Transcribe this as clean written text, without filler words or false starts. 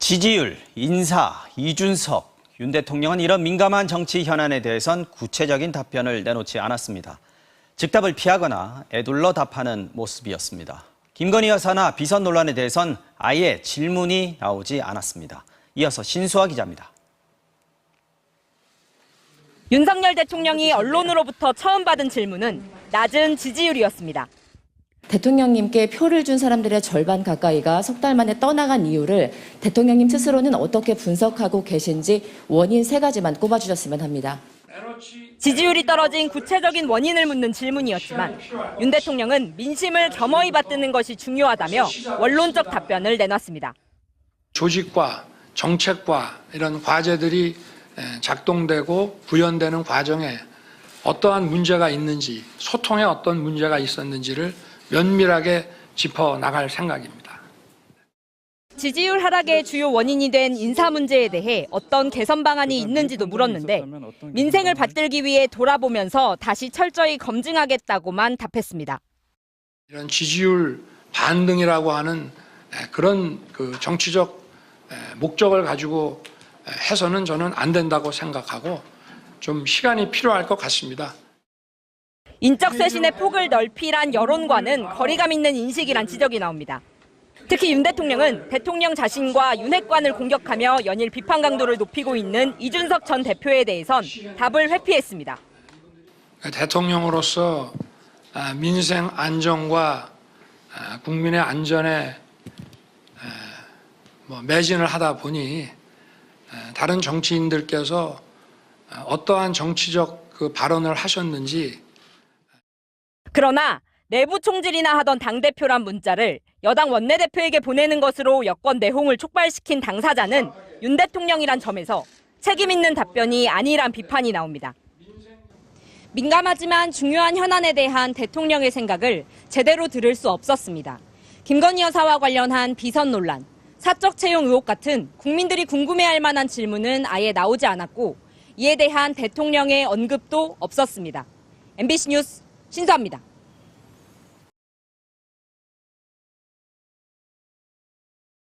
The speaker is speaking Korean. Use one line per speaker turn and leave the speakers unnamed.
지지율, 인사, 이준석, 윤 대통령은 이런 민감한 정치 현안에 대해선 구체적인 답변을 내놓지 않았습니다. 즉답을 피하거나 에둘러 답하는 모습이었습니다. 김건희 여사나 비선 논란에 대해선 아예 질문이 나오지 않았습니다. 이어서 신수아 기자입니다.
윤석열 대통령이 언론으로부터 처음 받은 질문은 낮은 지지율이었습니다.
대통령님께 표를 준 사람들의 절반 가까이가 석 달 만에 떠나간 이유를 대통령님 스스로는 어떻게 분석하고 계신지 원인 3가지만 꼽아주셨으면 합니다.
지지율이 떨어진 구체적인 원인을 묻는 질문이었지만 윤 대통령은 민심을 겸허히 받드는 것이 중요하다며 원론적 답변을 내놨습니다.
조직과 정책과 이런 과제들이 작동되고 구현되는 과정에 어떠한 문제가 있는지, 소통에 어떤 문제가 있었는지를 면밀하게 짚어나갈 생각입니다.
지지율 하락의 주요 원인이 된 인사 문제에 대해 어떤 개선 방안이 있는지도 물었는데 민생을 받들기 위해 돌아보면서 다시 철저히 검증하겠다고만 답했습니다.
이런 지지율 반등이라고 하는 그런 정치적 목적을 가지고 해서는 저는 안 된다고 생각하고 좀 시간이 필요할 것 같습니다.
인적 쇄신의 폭을 넓히란 여론과는 거리감 있는 인식이란 지적이 나옵니다. 특히 윤 대통령은 대통령 자신과 윤핵관을 공격하며 연일 비판 강도를 높이고 있는 이준석 전 대표에 대해선 답을 회피했습니다.
대통령으로서 민생 안정과 국민의 안전에 매진을 하다 보니 다른 정치인들께서 어떠한 정치적 발언을 하셨는지,
그러나 내부 총질이나 하던 당대표란 문자를 여당 원내대표에게 보내는 것으로 여권 내홍을 촉발시킨 당사자는 윤 대통령이란 점에서 책임 있는 답변이 아니란 비판이 나옵니다. 민감하지만 중요한 현안에 대한 대통령의 생각을 제대로 들을 수 없었습니다. 김건희 여사와 관련한 비선 논란, 사적 채용 의혹 같은 국민들이 궁금해할 만한 질문은 아예 나오지 않았고 이에 대한 대통령의 언급도 없었습니다. MBC 뉴스 신수아입니다.